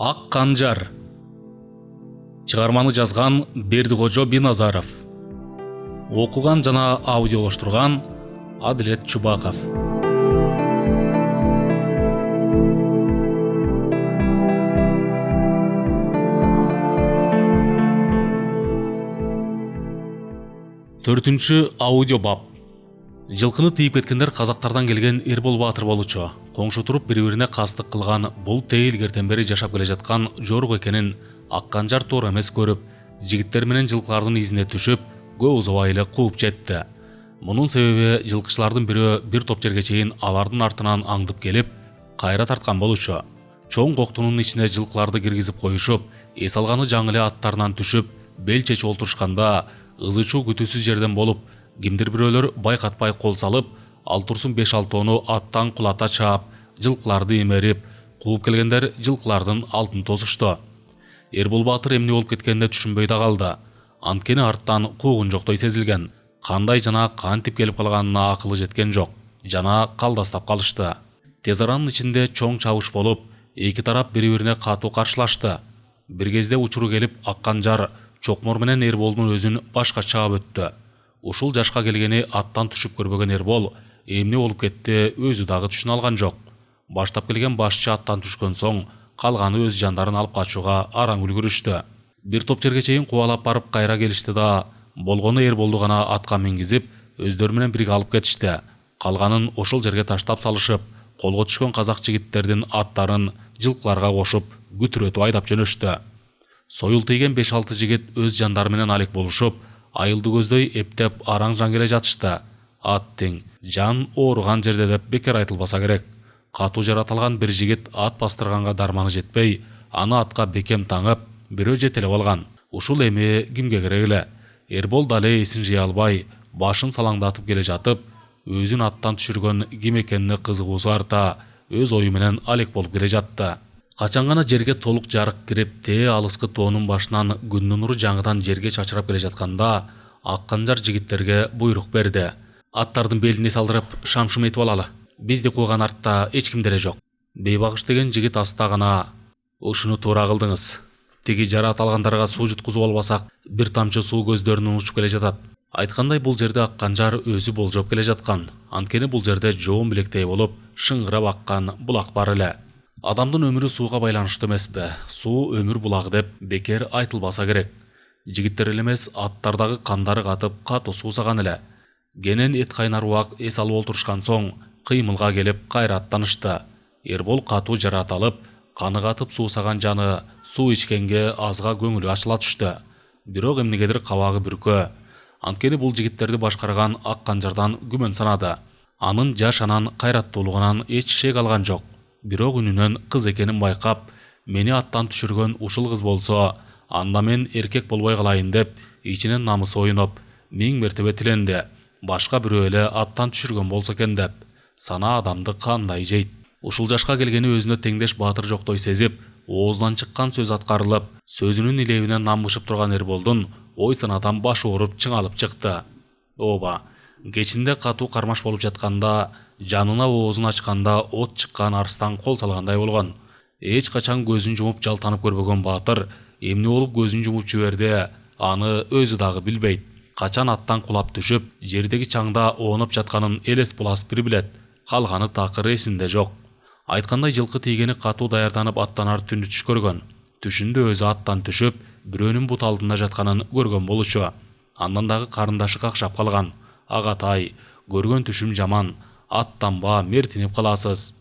Ак Канжар. Чыгарманы жазган Бердикожо Биназаров. Окуган жана аудиолоштурган Адилет Чубаков. Төртүнчү аудио бап. Жылкыны тийип кеткендер казактардан келген Эрбол Баатыр болчу. Коңшу туруп бири-бирине кастык кылган бул тейилгертен бери жашап келе жаткан жорук экенин Ак Канжар туура эмес көрүп, жигиттер менен жылкылардын изине түшүп, көп узабай эле кууп жетти. Мунун себеби жылкычылардын бирөө бир топ жерге чейин алардын артынан аңдып келип, кайра тарткан болчу. Чоң коктунун ичине жылкыларды киргизип коюшуп, эс алганы жаңы эле аттарынан түшүп, бел чечип олтурушканда, ызычуу күтүүсүз жерден болуп, кимдир бирөөлөр байкатпай кол салып, ал турсун 5-6 аттан кулата чаап, жылкыларды имерип, кууп келгендер жылкылардын алтын тосушту. Эрбол Баатыр эмне болуп кеткенине түшүнбөй да калды. Анткени арттан куугун жоктой сезилген. Кандай жана кантип келип калганына акылы жеткен жок. Жана калдастап калышты. Тез аранын ичинде чоң чабыш болуп, эки тарап бири-бирине катуу каршылашты. Бир кезде учуру келип, Ак Канжар чокмор менен Эрболдун өзүн башка чаап өттү. Ушул жашка келгени аттан түшүп көрбөгөн Эрбол эмне болуп кетти өзү дагы түшүнө алган жок. Баштап келген башчы аттан түшкөн соң, калганы өз жандарын алып качууга араң үлгүрүштү. Бир топ жерге чейин кубалап барып кайра келишти да, болгону Эрболду гана атка мингизип, өздөрү менен бирге алып кетишти. Калганын ошол жерге таштап салышып, колго түшкөн казак жигиттердин аттарын жылкыларга кошуп, күтүрөтүп айдап жөнөштү. Союл тийген 5-6 жигит өз жандары менен алек болушуп, айылды көздөй эптеп араң-жаң келе жатышты. Аттың жан ооруган жерде деп бекер айтылбаса керек. Катуу жаратылган бир жигит ат бастырганга дарманы жетпей, аны атка бекем таңып, бирөө жетелеп алган. Ушул эми кимге керек эле? Эрбол дале эсин жыя албай, башын салаңдатып келе жатып, өзүн аттан түшүргөн ким экенине кызыгуусу арта, өз ою менен алек болуп келе жатты. Качан гана жерге толук жарык кирип, тээ алыскы тоонун башынан күндүн нуру жаңыдан жерге чачырап келе жатканда, Ак Канжар жигиттерге буйрук берди. Аттардын белине салдырып, шам-шум этип алалы. Бизди кууган артта эч ким деле жок. Бейбагыш деген жигит аста гана: "Ушуну туура кылдыңыз. Тиги жараат алгандарга суу жуткузуп албасак, бир тамчы суу көздөрүнөн учуп келе жатат." Айткандай бул жерде Ак Канжар өзү болжоп келе жаткан. Анткени бул жерде жоон билектей болуп, шыңгырап аккан булак бар эле. Адамдын өмүрү сууга байланыштуу эмеспи? Суу өмүр булагы деп бекер айтылбаса керек. Жигиттер эле эмес, аттардагы кандары катып, катуу суусаган эле. Кенен эт кайнар убак эс алып олтурушкан соң, кыймылга келип кайра аттанышты. Эрбол катуу жараат алып, каны катып суусаган жаны суу ичкенге азга көңүлү ачыла түштү. Бирок эмнегедир кабагы бүркөө. Анткени бул жигиттерди башкарган Ак Канжардан күмөн санады. Анын жаш анан кайраттуулугунан эч шек алган жок. Бирок үнүнөн кыз экенин байкап, мени аттан түшүргөн ушул кыз болсо, анда мен эркек болбой калайын деп, ичинен намысы оюнуп, 1000 мертебе тиленди. Башка бирөө эле аттан түшүргөн болсо экен деп. Сана адамды кандай жейт. Ушул жашка келгени өзүнө теңдеш баатыр жоктой сезип, оозунан чыккан сөз аткарылып, сөзүнүн илебинен намгышып турган Эрболдун ой санадан башы ооруп чыңалып чыкты. Ооба, кечинде катуу кармаш болуп жатканда, жанына оозун ачканда от чыккан арыстан кол салгандай болгон. Эч качан көзүн жумуп жалтанып көрбөгөн баатыр эмне болуп көзүн жумуп жиберди, аны өзү дагы билбейт. Качан аттан кулап түшүп, жердеги чаңда оонуп жатканын элес булас бир билет. Калганы такыр эсинде жок. Айткандай жылкы тийгени катуу даярданып аттанар түнү түш көргөн. Түшүндө өзү аттан түшүп, бирөөнүн бут алдында жатканын көргөн болчу. Андан дагы карындашы какшап калган. "Агатай, көргөн түшүм жаман. Аттанба, мертинип каласыз.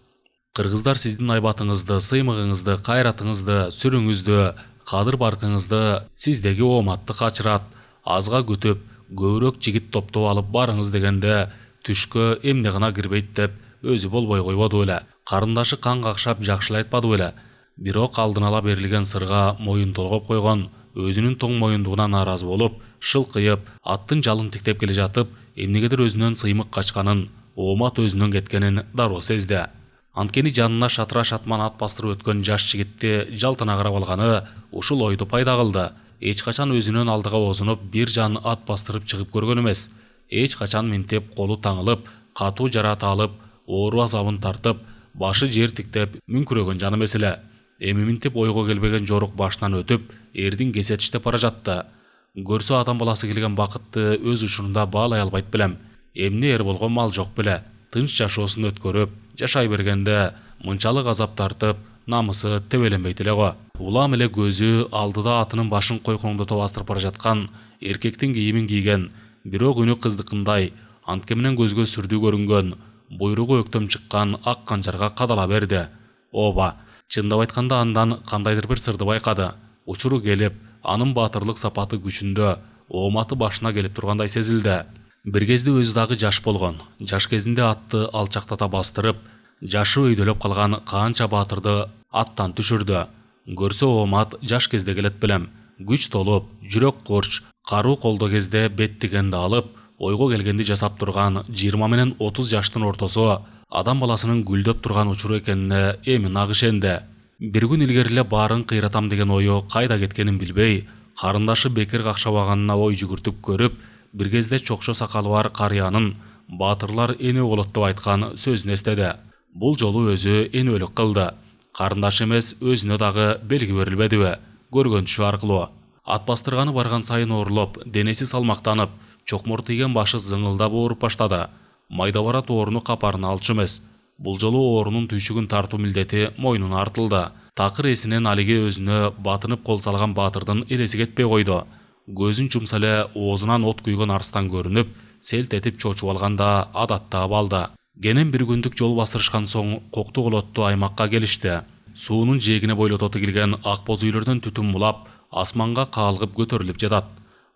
Кыргыздар сиздин айбатыңызды, сыймыгыңызды, кайратыңызды, сүрүңүздү, кадыр баркыңызды, сиздеги ооматты качырат. Азга күтүп, көбүрөөк жигит топтоп алып барыңыз" дегенде, түшкө эмне гана кирбейт деп өзү болбой койбоду эле. Карындашы кан какшап жакшылай айтпады эле. Бирок алдын ала берилген сырга моюн толгоп койгон, өзүнүн тоң моюндугуна нааразы болуп, шылкыйып, аттын жалын тиктеп келе жатып, эмнегедир өзүнөн сыймык качканын, оомат өзүнөн кеткенин дароо сезди. Анткени жанына шатыра шатман ат бастырып өткөн жаш жигитти жалтына карап алганы ушул ойду пайда кылды. Эч качан өзүнөн алдыга оозунуп бир жан ат бастырып чыгып көргөн эмес. Эч качан минтеп колу таңылып, катуу жараат алып, оору азабын тартып, башы жер тиктеп мүңкүрөгөн жан эмес эле. Эми минтип ойго келбеген жорук башынан өтүп, эрдин кесетиштеп бара жатты. Көрсө адам баласы келген бакытты өз учурунда баалай албайт белем. Эмне Эрболго мал жок беле, тынч жашоосун өткөрүп, жашай бергенде мынчалык азап тартып, намысы тебеленбейт эле го. Улам эле көзү алдыда атынын башын койкоңдото бастырып бара жаткан эркектин кийимин кийген, бирок үнү кыздыкындай, антке менен көзгө сүрдүү көрүнгөн, буйругу өктөм чыккан ак канчарга кадала берди. Оба, чындап айтканда андан кандайдыр бир сырды байкады. Учуру келип, анын баатырлык сапаты күчүндө ооматы башына келип тургандай сезилди. Бир кезде өзү дагы жаш болгон. Жаш кезинде атты алчактата бастырып, жашы өйдөлөп калган канча баатырды аттан түшүрдү. Көрсө оомат жаш кезде келет белем. Күч толуп, жүрөк корч, каруу колдо кезде бет дегенди алып, ойго келгенди жасап турган 20 менен 30 жаштын ортосу адам баласынын гүлдөп турган учуру экенине эми нак ишенди. Бир күн илгери эле баарын кыйратам деген ою кайда кеткенин билбей, карындашы бекер какшабаганына ой жүгүртүп көрүп, бир кезде чокшо сакалы бар карыянын баатырлар эне болот деп айткан сөзүн эстеди. Бул жолу өзү энөлүк кылды. Карындаш эмес, өзүнө дагы белги берилбедиби? Көргөн түшү аркылуу. Ат бастырганы барган сайын оорлоп, денеси салмактанып, чокмор тийген башы зыңылдап ооруп баштады. Майда барат ооруну капарына алчу эмес. Бул жолу оорунун түйшүгүн тартуу милдети мойнуна артылды. Такыр эсинен алиги өзүнө батынып кол салган баатырдын элеси кетпей койду. Көзүн жумса эле оозунан от күйгөн арстан көрүнүп, селт этип чочуп алганда адаттап алды. Генен бир күндүк жол бастырышкан соң кокту колоттуу аймакка келишти. Суунун жээгине бойлото тигилген ак боз үйлөрдөн түтүн булап, асманга каалгып көтөрүлүп жатат.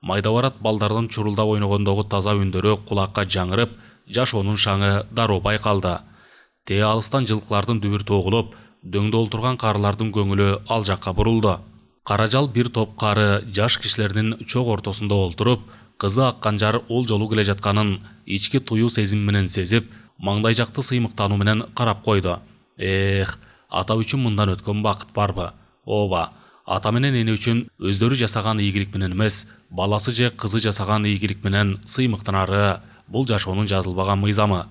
Майда барат балдардын чурулдап ойногондогу таза үндөрү кулакка жаңырып, жашоонун шаңы дароо байкалды. Тээ алыстан жылкылардын дүбүр тогулуп, дөңдө олтурган карылардын көңүлү ал жакка бурулду. Каражал бир топ кары жаш кишилердин чок ортосунда олтуруп, кызы ак канжар ол жолу келе жатканын ички туюу сезим менен сезип, маңдай жакты сыймыктануу менен карап койду. Ата үчүн мындан өткөн бакыт барбы? Ооба, ата менен эне үчүн өздөрү жасаган ийгилик менен эмес, баласы же кызы жасаган ийгилик менен сыймыктанары бул жашоонун жазылбаган мыйзамы.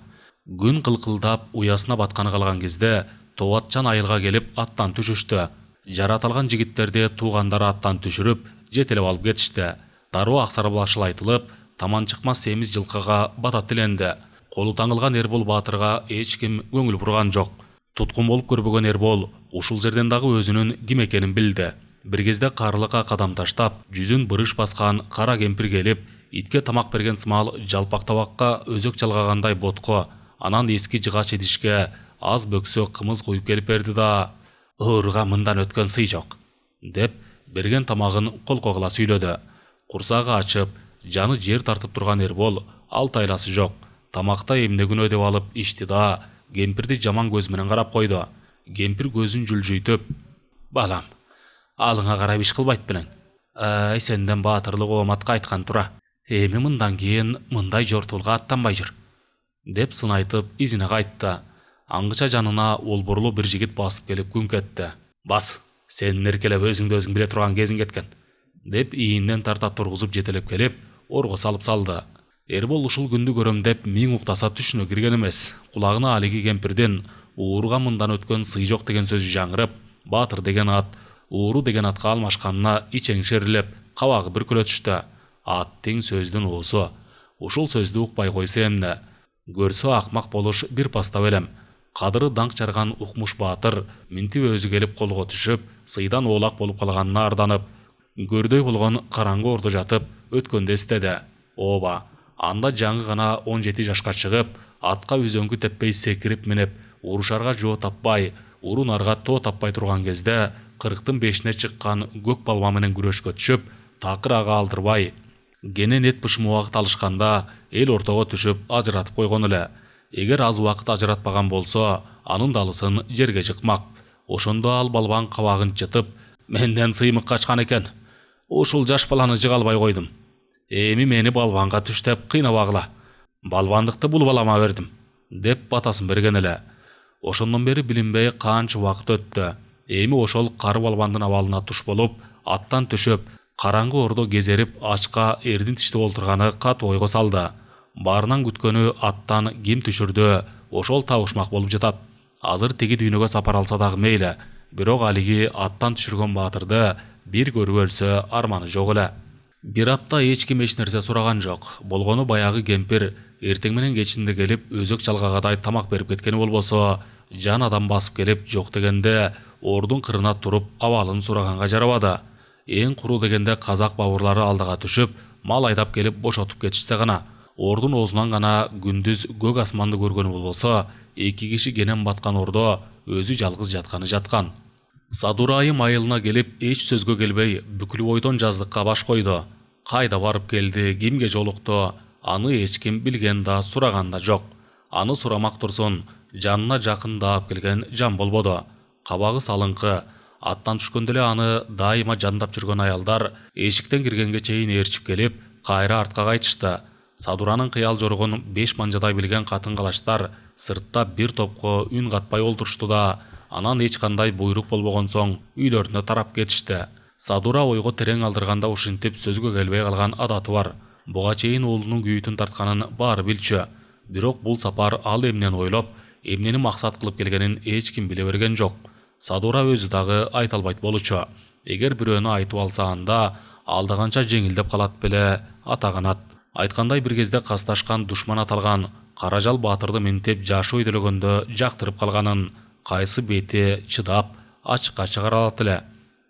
Күн кылкылдап уясына батканы калган кезде Тоотчан айылга келип аттан түшүштү. Жаратылган жигиттерди туугандары аттан түшүрүп, жетелеп алып кетишти. Дароо аксар башыл айтылып, таман чыкмас семиз жылкыга бата тиленди. Колу таңылган Эрбол баатырга эч ким көңүл бурган жок. Туткун болуп көрбөгөн Эрбол ушул жерден дагы өзүнүн ким экенин билди. Бир кезде карлыкка кадам таштап, жүзүн бырыш баскан кара кемпир келип, итке тамак берген сымал жалпак табакка өзөк жалгагандай ботко, анан эски жыгач идишке аз бөксө кымыз куюп келип берди да, «Ырга мындан өткөн сый жок», деп берген тамагын колкогула сүйлөдү. Курсагы ачып, жаны жер тартып турган Эрбол ал тайласы жок. Тамакта эмне күнөө деп алып ичти да, кемпирди жаман көз менен карап койду. Кемпир көзүн жүлжүйтүп, «Балам, алыңа карап иш кылбайт белең. Сенден баатырлык ооматка айткан тура. Эми мындан кийин мындай жортулга аттанбай жүр», деп сын айтып изине кайтты. Аңгыча жанына олборлуу бир жигит басып келип күңк этти. «Бас, сенин эркелеп өзүңдү өзүң биле турган кезиң кеткен», деп ийинен тарта тургузуп жетелеп келип, орго салып салды. Эрбол ушул күндү көрөм деп миң уктаса түшүнө кирген эмес. Кулагына алиги кемпирдин «Уурга мындан өткөн сый жок» деген сөзү жаңырып, Баатыр деген ат Ууру деген атка алмашканына ичең шерилеп, кабагы бүркөлө түштү. Аттын сөздүн уусу. Ушул сөздү укпай койсо эмне? Көрсө акмак болуш бир паста белем. Кадыры даңк чарган укмуш Баатыр минтип өзү келип колго түшүп, сыйдан оолак болуп калганына арданып, көрдөй болгон караңгы ордо жатып өткөндү эстеди. Ооба, анда жаңы гана 17 жашка чыгып, атка үзөңкү теппей секирип минип, урушарга жоо таппай, урунарга тоо таппай турган кезде 40-тын 5-ине чыккан көк балба менен күрөшкө түшүп, такыр ага алдырбай, кенен эт бышым убакыт алышканда эл ортого түшүп ажыратып койгон эле. Эгер аз убакыт ажыратпаган болсо, анын далысын жерге жыкмак. Ошондо ал балбан кабагын чытып, «Менден сыймык качкан экен. Ушул жаш баланы жыга албай койдум. Эми мени балбанга түш деп кыйнабагыла. Балбандыкты бул балама бердим», деп батасын берген эле. Ошондон бери билинбей канча убакыт өттү. Эми ошол кары балбандын абалына туш болуп, аттан түшүп, караңгы ордо кезерип, ачка эрдин тиштеп олтурганы катуу ойго салды. Баарынан күткөнү аттан ким түшүрдү, ошол табышмак болуп жатат. Азыр тиги дүйнөгө сапар алса дагы мейли, бирок алиги аттан түшүргөн баатырды бир көрүп өлсө арманы жок эле. Бир апта эч ким эч нерсе сураган жок. Болгону баягы кемпир эртең менен кечинде келип өзөк чалгагадай тамак берип кеткени болбосо, жан адам басып келип жок дегенде ордун кырына туруп абалын сураганга жарабады. Эң куру дегенде казак бабырлары алдыга түшүп, мал айдап келип бошотуп кетишсе гана, ордун оозунан гана күндүз көк асманды көргөнү болбосо, 2 киши кенен баткан ордо өзү жалгыз жатканы жаткан. Садура айым айылына келип эч сөзгө келбей бүкүл бойдон жаздыкка баш койду. Кайда барып келди, кимге жолукту, аны эч ким билген да сураган да жок. Аны сурамак турсун, жанына жакындаап келген жан болбоду. Кабагы салыңкы, аттан түшкөндө эле аны дайыма жандап жүргөн аялдар эшиктен киргенге чейин ээрчип келип, кайра артка кайтышты. Садуранын кыял жоргон 5 манжадай билген катын-калаштар сыртта бир топко үн катпай олтурушту да, анан эч кандай буйрук болбогон соң үйлөрүнө тарап кетишти. Садура ойго терең алдырганда ушинтип сөзгө келбей калган адаты бар. Буга чейин уулунун күйүтүн тартканын баары билчү. Бирок бул сапар ал эмнени ойлоп, эмнени максат кылып келгенин эч ким биле берген жок. Садура өзү дагы айта албайт болчу. Эгер бирөөнү айтып алса анда алдаганча жеңилдеп калат беле, атаганат. Айткандай бир кезде касташкан душман аталган Каражал баатырды минтип жашы өйдөлөгөндө жактырып калганын, кайсы бети чыдап ачыкка чыгара алат эле.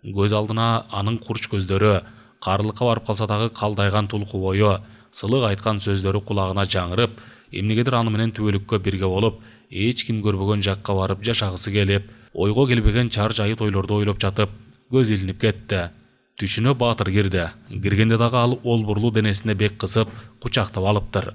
Көз алдына анын курч көздөрү, карлыкка барып калса дагы калдайган тулку бою, сылык айткан сөздөрү кулагына жаңырып, эмнегедир аны менен түбөлүккө бирге болуп, эч ким көрбөгөн жакка барып жашагысы келип, ойго келбеген чар жайыт ойлорду ойлоп жатып, көз илинип кетти. Түшүнө баатыр кирди. Киргенде дагы ал олбурлуу денесине бек кысып, кучактап алыптыр.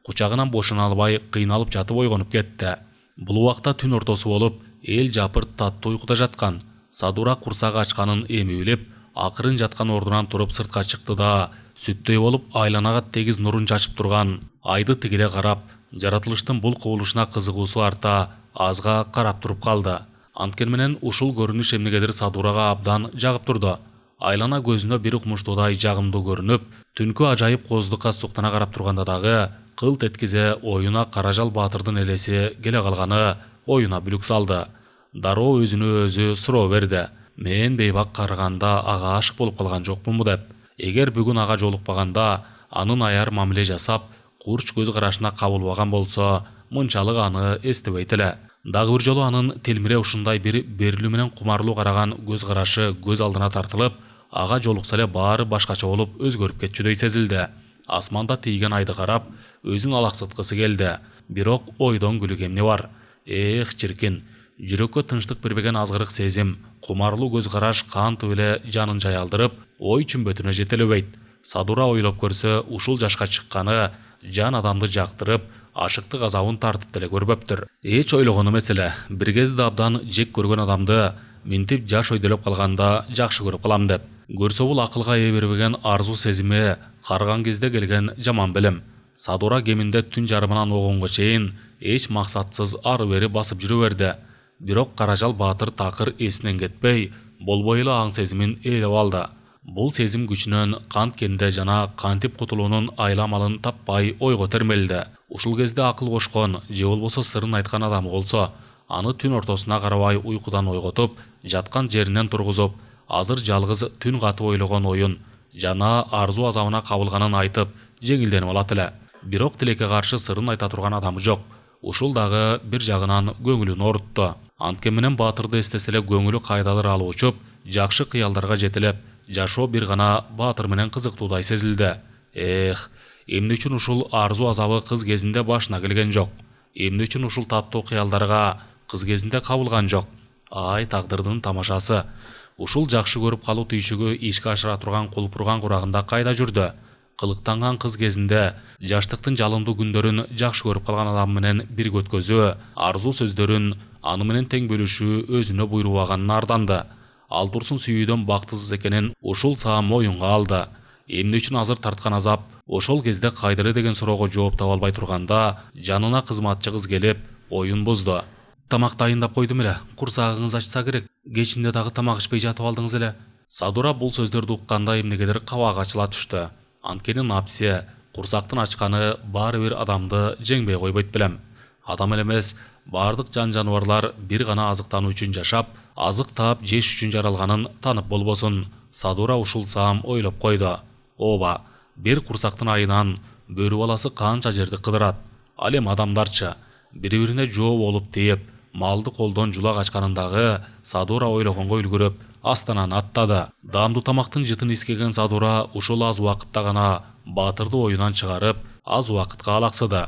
Кучагынан бошона албай, кыйналып жатып ойгонуп кетти. Бул убакта түн ортосу болуп, эл жапырт таттуу уйкуда жаткан. Садура курсагы ачканын эми билип, акырын жаткан ордунан туруп сыртка чыкты да, сүттөй болуп айланага тегиз нурун чачып турган айды тигиле карап, жаратылыштын бул кубулушуна кызыгуусу арта азга карап туруп калды. Анткени менен ушул көрүнүш эмнегедир Садурага абдан жагып турду. Айлана көзүнө бир укмуштуудай жагымдуу көрүнүп, түнкү ажайып кооздукка суктана карап турганда дагы кылт эткизе оюна Каражал баатырдын элеси келе калганы оюна бүлүк салды. Дароо өзүнө өзү суроо берди. Мен бейбак караганда ага ашык болуп калган жокмунбу деп. Эгер бүгүн ага жолукпаганда, анын аяр мамиле жасап, курч көз карашына кабылбаган болсо, мынчалык аны эстебейт эле. Дагы бир жолу анын телмире ушундай бир берилүү менен кумарлуу караган көз карашы көз алдына тартылып, ага жолукса эле баары башкача болуп өзгөрүп кетчүдөй сезилди. Асманда тийген айды карап, өзүн алаксыткысы келди. Бирок ойдон күлүк эмне бар? Эх, чиркин. Жүрөккө тынчтык бербеген азгырык сезим, кумарлуу көз караш кантип эле жанын жаялдырып, ой чүмбөтүнө жетелебейт. Садура ойлоп көрсө, ушул жашка чыкканы жан адамды жактырып, ашыктык азабын тартып деле көрбөптүр. Эч ойлогон эмес эле. Бир кезде абдан жек көргөн адамды минтип жаш өйдөлөп калганда жакшы көрүп калам деп. Көрсө бул акылга ээ бербеген арзу сезими, карган кезде келген жаман билим. Садура кеминде түн жарымынан огонго чейин эч максатсыз ары бери басып жүрө берди. Бирок Каражал баатыр такыр эсинен кетпей, болбой эле аң сезимин ээлеп алды. Бул сезим күчүнөн канткенде жана кантип кутулуунун айламалын таппай ойго термелди. Ушул кезде акыл кошкон же болбосо сырын айткан адам болсо, аны түн ортосуна карабай уйкудан ойготуп, жаткан жеринен тургузуп, азыр жалгыз түн катып ойлогон оюн жана арзу азабына кабылганын айтып, жеңилденип алат эле. Бирок тилекке каршы сырын айта турган адамы жок. Ушул дагы бир жагынан көңүлүн оорутtu. Анткени менен баатырды эстесе эле көңүлү кайдалыр алып учуп, жакшы кыялдарга жетелеп, жашоо бир гана баатыр менен кызыктуудай сезилди. Эх, эмне үчүн ушул арзу азабы кыз кезинде башына келген жок? Эмне үчүн ушул таттуу кыялдарга кыз кезинде кабылган жок? Ай, тагдырдын тамашасы. Ушул жакшы көрүп калуу түйшүгү ишке ашыра турган кулпурган курагында кайда жүрдү? Кылыктанган кыз кезинде жаштыктын жалындуу күндөрүн жакшы көрүп калган адам менен бирге өткөзүү, арзу сөздөрүн аны менен тең бөлүшүү өзүнө буйрубаганын арданды. Ал турсун сүйүүдөн бактысыз экенин ушул саам моюнга алды. Эмне үчүн азыр тарткан азап ошол кезде кайда эле деген суроого жооп таба албай турганда, жанына кызматчы кыз келип, оюн бузду. Тамак дайындап койдум эле, курсагыңыз ачса керек. Кечинде дагы тамак ичпей жатып алдыңыз эле. Садура бул сөздөрдү укканда эмнегедир кабак ачыла түштү. Анткени напсе, курсактын ачканы баары бир адамды жеңбей койбойт белем. Адам эле эмес, бардык жан жаныбарлар бир гана азыктануу үчүн жашап, азык таап жеш үчүн жаралганын танып болбосун. Садура ушул саам ойлоп койду. Ооба, бир курсактын айынан бөрү баласы канча жерди кыдырат. Ал эми адамдарчы бири-бирине жоо болуп тээп, малды колдон жула качканындагы Садура ойлогонго үлгүрөп, астанан аттады. Даамдуу тамактын жытын искеген Садура ушул аз убакытта гана Баатырды оюнан чыгарып, аз убакытка алаксыды.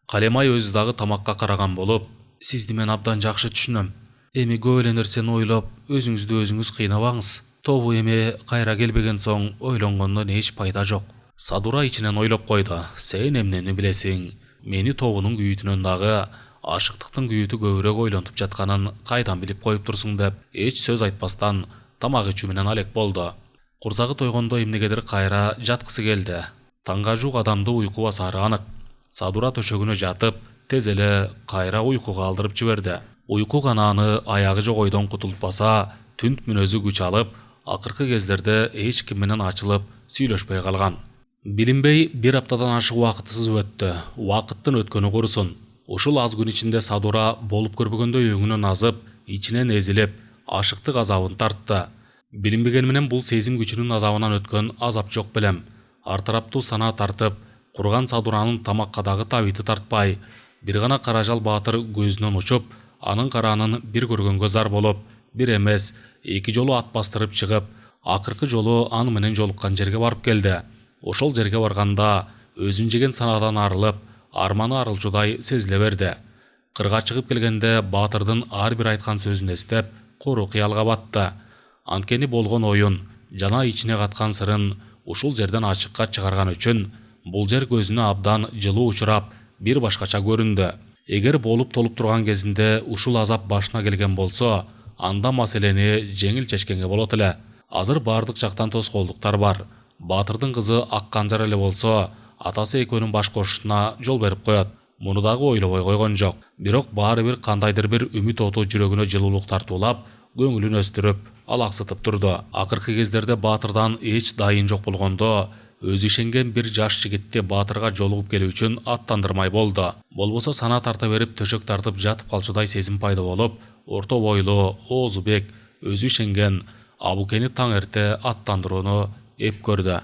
Калемай өзү дагы тамакка караган болуп, сизди мен абдан жакшы түшүнөм. Эми көп эле нерсени ойлоп, өзүңүздү өзүңүз кыйнабаңыз. Тобу эми кайра келбеген соң ойлонгондон эч пайда жок. Садура ичинен ойлоп койду. Сен эмнени билесиң? Мени тобунун күйүтүнөн дагы ашыктыктын күйүтү көбүрөөк ойлонтуп жатканын кайдан билип коюп турсуң деп, эч сөз айтпастан тамак ичүү менен алек болду. Курсагы тойгондо эмнегедир кайра жаткысы келди. Таңга жук адамды уйку басары анык. Садура төшөгүнө жатып, тез эле кайра уйкуга алдырып жиберди. Уйку канааны аягы жок ойдон кутултпаса, түнт мүнөзү күч алып, акыркы кездерде эч ким менен ачылып сүйлөшпөй калган. Билинбей бир аптадан ашык убакытсыз өттү. Убакыттын өткөнү курусун. Ушул аз күн ичинде Садура болуп көрбөгөндөй өңүнөн азып, ичинен эзилип, ашыктык азабын тартты. Билинбеген менен бул сезим күчүнүн азабынан өткөн азап жок белем. Ар тараптуу санаа тартып, курган Садуранын тамакка дагы табити тартпай, бир гана Каражал Баатыр көзүнөн учуп, анын караанын бир көргөнгө зар болуп, бир эмес, эки жолу ат бастырып чыгып, акыркы жолу аны менен жолуккан жерге барып келди. Ошол жерге барганда өзүн жеген санаадан арылып, арманы арылчудай сезиле берди. Кырга чыгып келгенде Баатырдын ар бир айткан сөзүн эстеп, куру кыялга батты. Анткени болгон оюн, жана ичине каткан сырын ушул жерден ачыкка чыгарган үчүн бул жер көзүнө абдан жылуу учурап, бир башкача көрүндү. Эгер болуп толуп турган кезинде ушул азап башына келген болсо, анда маселени жеңил чечкенге болот эле. Азыр бардык жактан тоскоолдуктар бар. Баатырдын кызы Ак Канжар эле болсо, атасы экөөнүн баш кошушуна жол берип коет. Муну дагы ойлобой койгон жок. Бирок баары бир кандайдыр бир үмүт оту жүрөгүнө жылуулук тартуулап, көңүлүн өстүрүп, алаксытып турду. Акыркы кездерде Баатырдан эч дайын жок болгондо, өзү ишенген бир жаш жигитти Баатырга жолугуп келүү үчүн аттандырмай болду. Болбосо санаа тарта берип төшөк тартып жатып калчудай сезим пайда болуп, орто бойлуу, оозу бек, өзү ишенген Абукени таң эрте аттандырууну эп көрдү.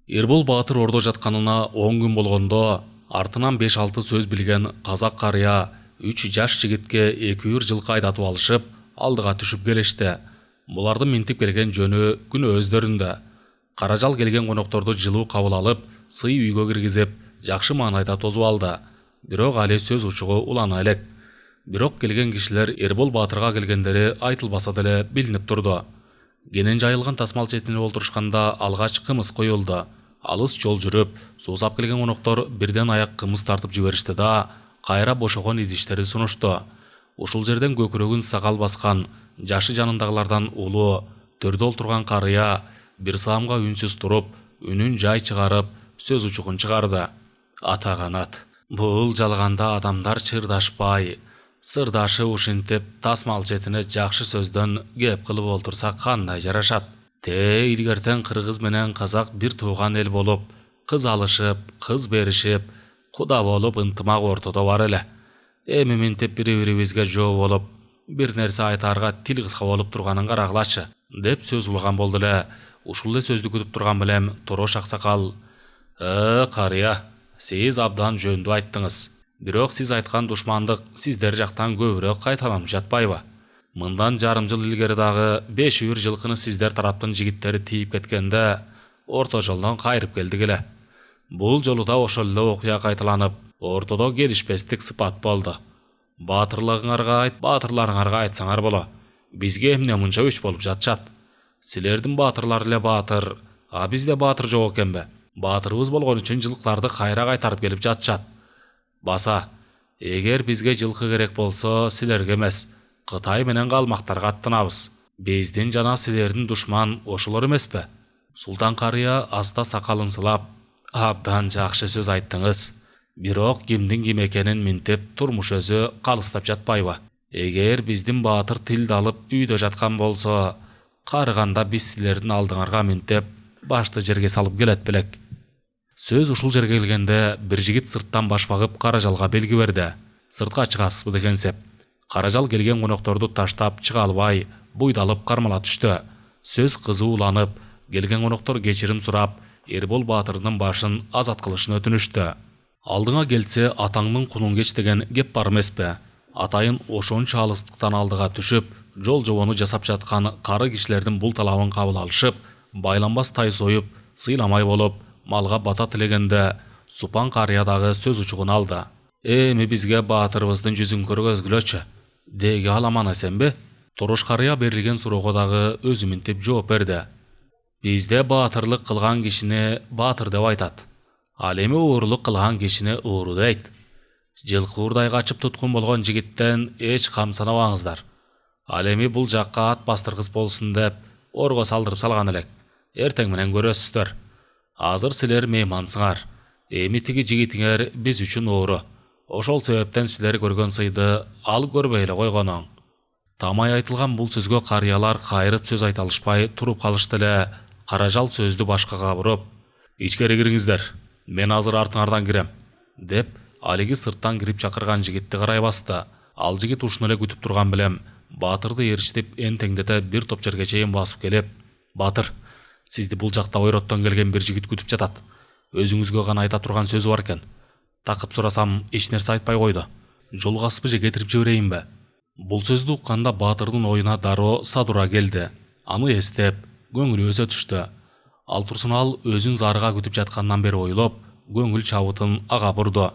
Эрбол Баатыр ордо жатканына 10 күн болгондо, артынан 5-6 сөз билген казак карыя 3 жаш жигитке 2 жылкы айдатып алышып, алдыга түшүп келишти. Булардын минтип келген жөнү күн өздөрүндө. Каражал келген конокторду жылуу кабыл алып, сый үйгө киргизип, жакшы маанайда тосуп алды. Бирок али сөз учугу улана элек. Бирок келген кишилер Эрбол Баатырга келгендери айтылбаса деле билинип турду. Кенен жайылган тасмал четине олтурушканда алгач кымыз коюлду. Алыс жол жүрүп, суусап келген коноктор бирден аяк кымыз тартып жиберишти да, кайра бошогон идиштерди сунушту. Ушул жерден көкүрөгүн сакал баскан, жашы жанындагылардан улуу, төрдө олтурган карыя бир саамга үнсүз туруп, үнүн жай чыгарып, сөз учугун чыгарды. Атаганат. Бул жалганда адамдар чырдашпай, сырдашы ушинтип тасмал четине жакшы сөздөн кеп кылып олтурса кандай жарашат. Илгертен кыргыз менен казак бир тууган эл болуп, кыз алышып, кыз беришип, куда болуп ынтымак ортодо бар эле. Эми минтип бири-бирибизге жоо болуп, бир нерсе айтаарга тил кыска болуп турганын карагылачы, деп сөз улган болду эле. Ушул эле сөздү күтүп турган белем Торош аксакал: карыя, сиз абдан жөндүү айттыңыз. Бирок сиз айткан душмандык сиздер жактан көбүрөөк кайталанып жатпайбы? Мындан жарым жыл илгери дагы 5 жылкыны сиздер тараптын жигиттери тийип кеткенде, орто жолдон кайрып келдик эле. Бул жолу да ошол эле окуя кайталанып, ортодо келишпестик сыпат болду. Баатырларыңарга айтсаңар боло. Бизге эмне мынча үч болуп жатышат? Силердин баатырлар эле баатыр, а бизде баатыр жок экенби? Баатырыбыз болгон үчүн жылкыларды кайра кайтарып келип жатышат. Баса, эгер бизге жылкы керек болсо, силерге эмес, Кытай менен калмактарга аттанабыз. Биздин жана силердин душман ошолор эмеспи? Султан карыя аста сакалын сылап: абдан жакшы сөз айттыңыз. Бирок кимдин ким экенин минтип турмуш өзү калыстап жатпайбы? Эгер биздин баатыр тилди алып үйдө жаткан болсо, карыганда биз силердин алдыңарга минтип башты жерге салып келет белек. Сөз ушул жерге келгенде бир жигит сырттан баш багып Каражалга белги берди. сыртқа чыгасызбы дегенсеп. Каражал келген конокторду таштап чыга албай, буйдалып кармала түштү. Сөз кызууланып, келген коноктор кечирим сурап, Эрбол Баатырдын башын азат кылышын өтүнүштү. Алдыңа келсе атаңдын кунун кеч деген кеп бар эмеспи? Атайын ошончо алыстыктан алдыга түшүп, жол жобону жасап жаткан кары кишилердин бул талабын кабыл алышып, байланбас тай союп, сыйламай болуп, малга бата тилегенде Супан карыя дагы сөз учугун алды. Эми бизге Баатырыбыздын жүзүн көргөзгүлөчү. Деги аламан эсенби? Туруш карыя берилген суроого дагы өзү минтип жооп берди. Бизде баатырлык кылган кишини баатыр деп айтат. Ал эми уурулук кылган кишини ууру дейт. Жылкы уурдай качып туткун болгон жигиттен эч камсанабаңыздар. Ал эми бул жакка ат бастыргыс болсун деп орго салдырып салган элек. Эртең менен көрөсүздөр. Азыр силер меймансыңар. Эми тиги жигитиңер биз үчүн ууру. Ошол себептен силер көргөн сыйды ал көрбөй эле койгонуң. Тамай айтылган бул сөзгө карыялар кайрып сөз айта алышпай туруп калышты эле. Каражал сөздү башкага буруп, "Ичкери кириңиздер. Мен азыр артыңардан кирем", деп алиги сырттан кирип чакырган жигитти карай басты. Ал жигит ушуну эле күтүп турган билем Баатырды эричтип энтеңдете бир топ жерге чейин басып келип, "Баатыр, сизди бул жакта ойроттон келген бир жигит күтүп жатат. Өзүңүзгө гана айта турган сөзү бар экен. Такып сурасам эч нерсе айтпай койду. Жолугасызбы же кетирип жиберейинби?" Бул сөздү укканда Баатырдын оюна дароо Садура келди. Аны эстеп, көңүлү өзө түштү. Ал Турсунал өзүн зарыга күтүп жаткандан бери ойлоп, көңүл чабытын ага бурду.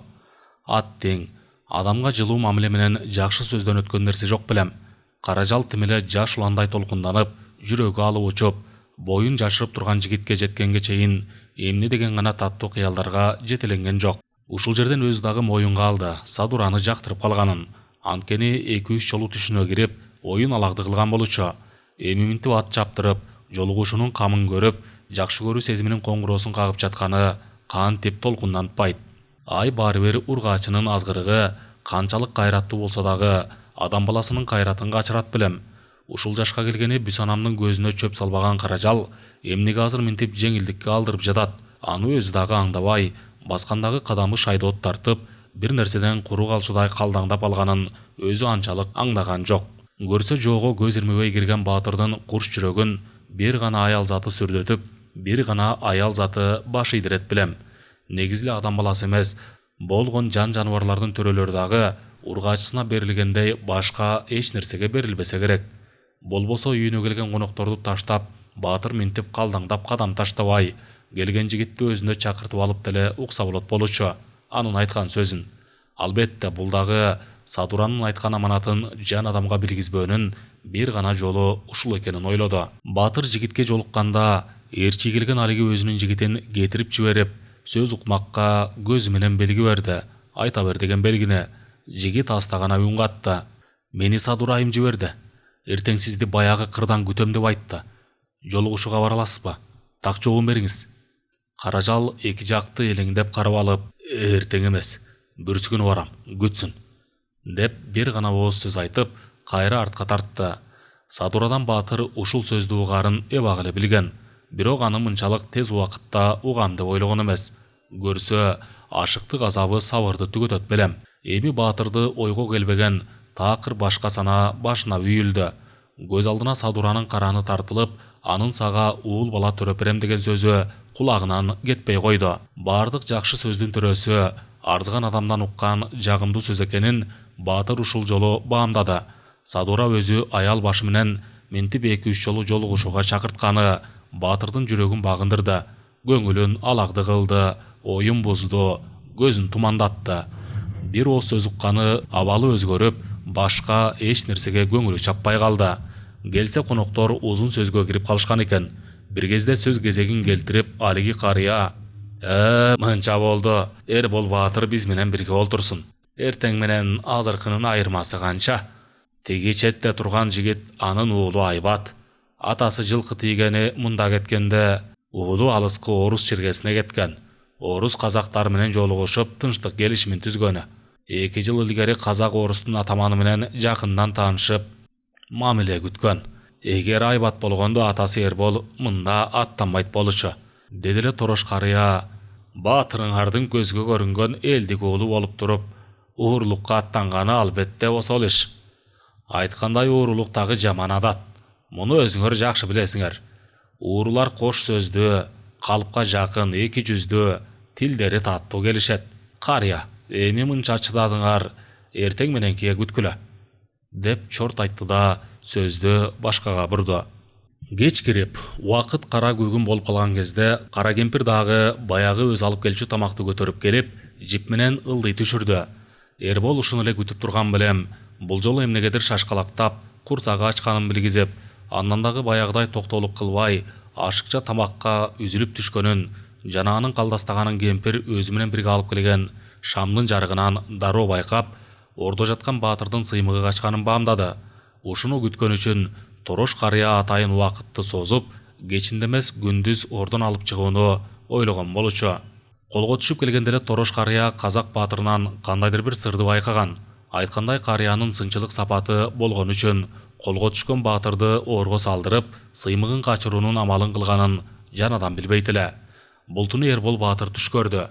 Ат тең, адамга жылуу мамиле менен жакшы сөздөн өткөн нерсе жок белем. Каражал тимиле жаш уландай толкунданып, жүрөгү алып учуп, боюн жашырып турган жигитке жеткенге чейин эмне деген гана таттуу кыялдарга жетеленген жок. Ушул жерден өзү дагы моюнга алды Садураны жактырып калганын. Анткени 2-3 жолу түшүнө кирип, оюн алакты кылган болчу. Эми минтип ат чаптырып, жолугушунун камын көрүп, жакшы көрүү сезиминин коңгуроосун кагып жатканы кантип толкунданпайт. Ай баары бир ургаачынын азгырыгы канчалык кайраттуу болсо дагы адам баласынын кайратын качырат билем. Ушул жашка келгени Бүсанамдын көзүнө чөп салбаган Каражал эмнеге азыр минтип жеңилдикке алдырып жатат? Аны өзү дагы аңдабай, баскандагы кадамы шайдоот тартып, бир нерседен куру калчудай калдаңдап алганын өзү анчалык аңдаган жок. Көрсө жоого көз ирмебей кирген Баатырдын курч жүрөгүн бир гана аял заты сүрдөтүп, бир гана аял заты баш ийдирет билем. Негизи эле адам баласы эмес, болгон жан жаныбарлардын төрөлөрү дагы ургаачысына берилгендей башка эч нерсеге берилбесе керек. Болбосо үйүнө келген конокторду таштап, Баатыр минтип калдаңдап кадам таштабай, келген жигитти өзүнө чакыртып алып деле укса болот болчу. Анын айткан сөзүн. Албетте бул дагы Садуранын айткан аманатын жан адамга билгизбөөнүн бир гана жолу ушул экенин ойлоду. Баатыр жигитке жолукканда ээрчи келген алиги өзүнүн жигитин кетирип жиберип, сөз укмакка көзү менен белги берди. Айта бер деген белгини. Жигит астагана үн катты. "Мени Садура айым жиберди. Эртең сизди баягы кырдан күтөм деп айтты. Жолугушууга бара аласызбы? Так жообун бериңиз." Каражал эки жакты элеңдеп карап алып, "Эртең эмес, бүрсү күнү барам, күтсүн", деп бир гана ооз сөз айтып, кайра артка тартты. Садурадан Баатыр ушул сөздү угаарын эбак эле билген. Бирок аны мынчалык тез убакытта угам деп ойлогон эмес. Көрсө, ашыктык азабы сабырды түгөтөт белем. Эми Баатырды ойго келбеген таакыр башка сана башына үйүлдү. Көз алдына Садуранын караны тартылып, анын сага уул бала төрөп берем деген сөзү кулагынан кетпей койду. Бардык жакшы сөздүн төрөсү арзыган адамдан уккан жагымдуу сөз экенин Баатыр ушул жолу баамдады. Садура өзү аял башы менен минтип 2-3 жолу жолугушууга чакыртканы Баатырдын жүрөгүн багындырды, көңүлүн алакты кылды, оюн бузду, көзүн тумандатты. Бир ооз сөз укканы абалы өзгөрүп, башка эч нерсеге көңүлү чаппай калды. Келсе коноктор узун сөзгө кирип калышкан экен. Бир кезде сөз кезегин келтирип, алиги карыя, мынча болду. Эрбол Баатыр биз менен бирге олтурсун. Эртең менен азыркынын айырмасы канча?" Тиги четте турган жигит анын уулу Айбат. Атасы жылкы тийгени мында кеткенде, уулу алыскы Орус чиркесине кеткен. Орус казактар менен жолугушуп, тынчтык келишимин түзгөнү. 2 жыл илгери казак орустун атаманы менен жакындан таанышып, мамиле күткөн. Эгер Айбат болгондо атасы Эрбол мында аттанбайт болчу. Деди эле Торош карыя, Баатырыңардын көзгө көрүнгөн элдик уулу болуп туруп, Уурулукка аттанганы албетте осол иш. Айткандай уурулук тагы жаман адат. Муну өзүңөр жакшы билесиңер. Уурулар кош сөздүү, калыпка жакын, эки жүздүү, тилдери таттуу келишет. Карыя, эми мынча чыдадыңар, эртең мененкиге күткүлө, деп чорт айтты да сөздү башкага бурду. Кеч кирип, убакыт кара күгүн болуп калган кезде кара кемпир дагы баягы өз алып келчү тамакты көтөрүп келип, жип менен ылдый түшүрдү. Эрбол ушуну эле күтүп турган белем, бул жолу эмнегедир шашкалактап, курсагы ачканын билгизип, андан дагы баягыдай токтоолук кылбай, ашыкча тамакка үзүлүп түшкөнүн, жана анын калдастаганын кемпир өзү менен бирге алып келген шамдын жарыгынан дароо байкап, ордо жаткан баатырдын сыймыгы качканын баамдады. Ушуну күткөн үчүн Торош карыя атайын убакытты созуп, кечинде эмес күндүз ордон алып чыгууну ойлогон болчу. Колго түшүп келгенде эле Торош карыя казак баатырынан кандайдыр бир сырды байкаган. Айткандай карыянын сынчылык сапаты болгон үчүн колго түшкөн баатырды оорго салдырып, сыймыгын качыруунун амалын кылганын жанадан билбейт эле. Бултуну Эрбол баатыр түш көрдү.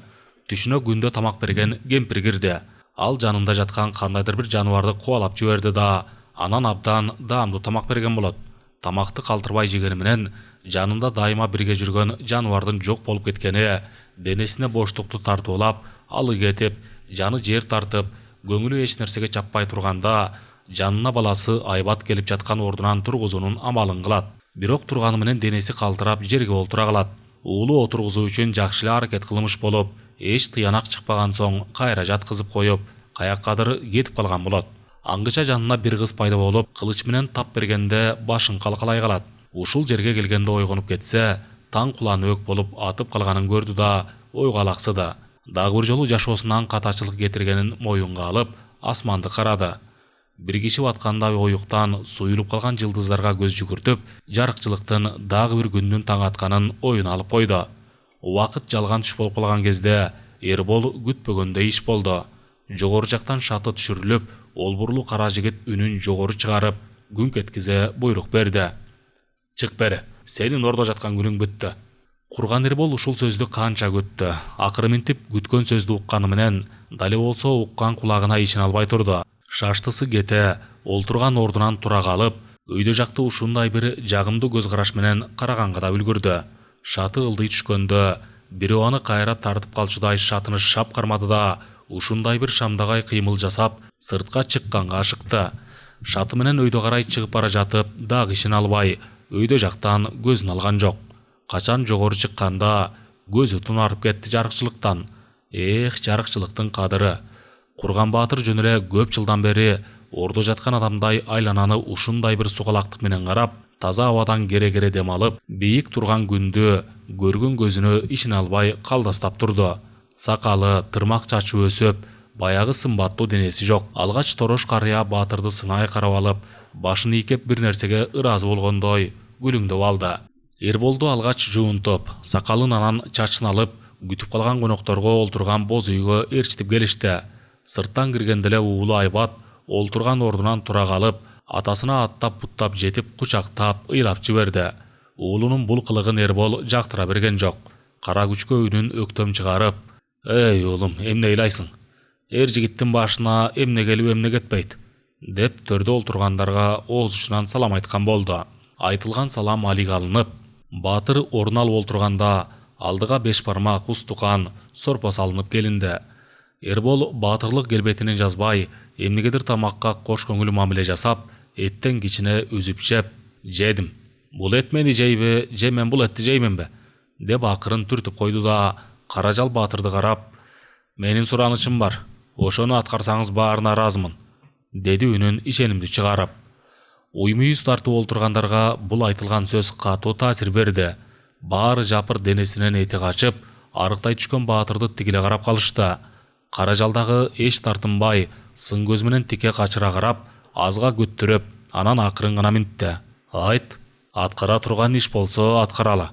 Түшүнө күндө тамак берген кемпир кирди. Ал жанында жаткан кандайдыр бир жаныбарды кубалап жиберди да, анан абдан даамдуу тамак берген болот. Тамакты калтырбай жегени менен жанында дайыма бирге жүргөн жаныбардын жок болуп кеткени, денесине боштукту тартуулап, алы кетип, жаны жер тартып, көңүлү эч нерсеге чаппай турганда, жанына баласы Айбат келип жаткан ордунан тургузуунун амалын кылат. Бирок турганы менен денеси калтырап жерге олтура калат. Уулу отургузуу үчүн жакшы эле аракет кылмыш болуп, эч тыянак чыкпаган соң кайра жаткызып коюп, каяккадыр кетип калган болот. Аңгыча жанына бир кыз пайда болуп, кылыч менен тап бергенде башын калкалай калат. Ушул жерге келгенде ойгонуп кетсе, таң кулан өк болуп атып калганын көрдү да ойго алаксыды. Дагы бир жолу жашоосунан катачылык кетиргенин моюнга алып, асманды карады. Бир киши баткандай оюктан суюлуп калган жылдыздарга көз жүгүртүп, жарыкчылыктын дагы бир күндүн таң атканын оюна алып койду. Убакыт жалган түш болуп калган кезде Эрбол күтпөгөндөй иш болду. Жогору жактан шаты түшүрүлүп, олбурлуу кара жигит үнүн жогору чыгарып, күнк эткизе буйрук берди. Чык бери, сенин ордо жаткан күнүң бүттү. Курган Эрбол ушул сөздү канча күттү. Акыры минтип күткөн сөздү укканы менен, дали болсо уккан кулагына ишене албай турду. Шаштысы кете, олтурган ордунан тура калып, өйдө жакты ушундай бир жагымдуу көз караш менен караганга да үлгүрдү. Шаты ылдый түшкөндө, бирөө аны кайра тартып калчудай шатыны шап кармады да, ушундай бир шамдагай кыймыл жасап, сыртка чыкканга ашыкты. Шаты менен өйдө карай чыгып бара жатып, дагы ишене албай, өйдө жактан көзүн алган жок. Качан жогору чыкканда көзү тунарып кетти жарыкчылыктан. Жарыкчылыктын кадыры. Курган баатыр жөн эле көп жылдан бери ордо жаткан адамдай айлананы ушундай бир сугалактык менен карап, таза абадан кере-кере дем алып, бийик турган күндү көргөн көзүнө ишене албай калдастап турду. Сакалы, тырмак чачы өсөп, баягы сымбаттуу денеси жок. Алгач Торош карыя баатырды сынай карап алып, башын ийкеп бир нерсеге ыраазы болгондой күлүңдөп алды. Эрболду алгач жуунтуп, сакалын анан чачын алып, күтүп калган конокторго олтурган боз үйгө ээрчитип келишти. Сырттан киргенде эле уулу Айбат олтурган ордунан тура калып, атасына аттап-буттап жетип кучактап, ыйлап жиберди. Уулунун бул кылыгын Эрбол жактыра берген жок. Кара күчкө үнүн өктөм чыгарып, «Эй, уулум, эмне ыйлайсың? Эр жигиттин башына эмне келип эмне кетпейт?» деп төрдө олтургандарга ооз учунан салам айткан болду. Айтылган салам алик алынып, баатыр ордун алып олтурганда алдыга 5 бармак устукан, сорпо салынып келинди. Эрбол баатырлык келбетинин жазбай, эмнегедир тамакка кош көңүл мамиле жасап, эттен кичине үзүп жеп, «Жедим. Бул эт мени жейби, же мен бул этти жейминби?» деп акырын түртүп койду да, Каражал баатырды карап, «Менин суранычым бар. Ошону аткарсаңыз баарына ыраазымын», деди үнүн ишенимдүү чыгарып. Уймуйуз тартып олтургандарга бул айтылган сөз катуу таасир берди. Баары жапыр денесинен эти качып, арыктай түшкөн баатырды тигиле карап калышты. Каражал дагы эч тартынбай, сын көз менен тике качыра карап, азга күттүрүп, анан акырын гана минтти. «Айт, аткара турган иш болсо аткаралы»,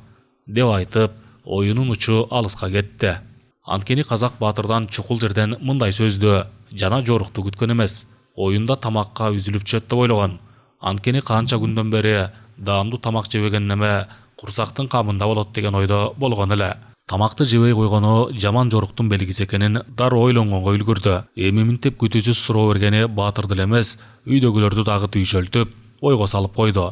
деп айтып, оюнун учу алыска кетти. Анткени казак баатырдан чукул жерден мындай сөздү жана жорукту күткөн эмес. Оюнда тамакка үзүлүп чөт деп ойлогон. Анткени канча күндөн бери даамдуу тамак жебеген неме курсактын камында болот деген ойдо болгон эле. Тамакты жебей койгону жаман жоруктун белгиси экенин дароо ойлонгонго үлгүрдү. Эми минтип күтүүсүз суроо бергени Баатырды эле эмес, үйдөгүлөрдү дагы түйшөлтүп, ойго салып койду.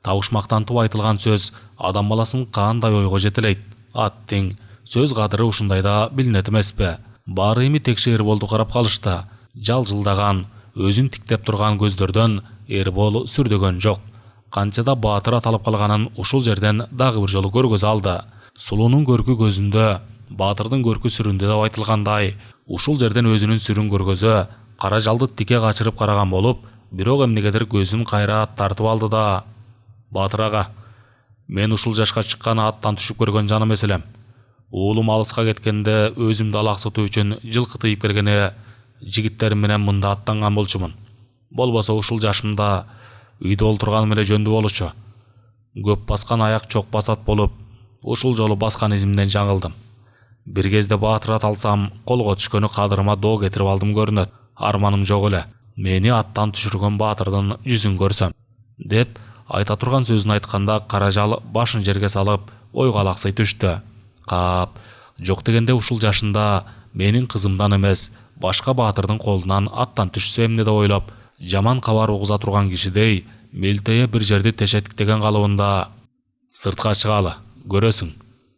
Табышмактантып айтылган сөз адам баласын кандай ойго жетелейт? Аттың сөз кадыры ушундайда билинет эмеспи? Баары эми текше Эрболду карап калышты. Жалжылдаган, өзүн тиктеп турган көздөрдөн Эрбол сүрдөгөн жок. Канчада Баатыр аталып калганын ушул жерден дагы бир жолу көргөзө алды. Сулуунун көркү көзүндө, Баатырдын көркү сүрүндө деп айтылгандай, ушул жерден өзүнүн сүрүн көргөзө, кара жалды тике качырып караган болуп, бирок эмнегедир көзүн кайра тартып алды да: Баатыр ага, мен ушул жашка чыкканы аттан түшүп көргөн жан эмес элем. Уулум алыска кеткенде өзүмдү алаксытуу үчүн жылкы тыйып келгене жигиттерим менен мында аттанган болчумун. Болбосо ушул жашымда үйдө олтурганым эле жөндүү болчу. Көп баскан аяк чок басат болуп, ушул жолу баскан изимден жаңылдым. Бир кезде Баатыр аталсам, колго түшкөнү кадырыма доо кетирип алдым көрүнөт. Арманым жок эле. Мени аттан түшүргөн Баатырдын жүзүн көрсөм, деп айта турган сөзүн айтканда Каражал башын жерге салып, ойго алаксый түштү. Кап, жок дегенде ушул жашында менин кызымдан эмес, башка Баатырдын колунан аттан түшсө эмне деп ойлоп, жаман кабар угуза турган кишидей мелтее бир жерди тешеттеген калыбында: сыртка чыгалы, көрөсүң,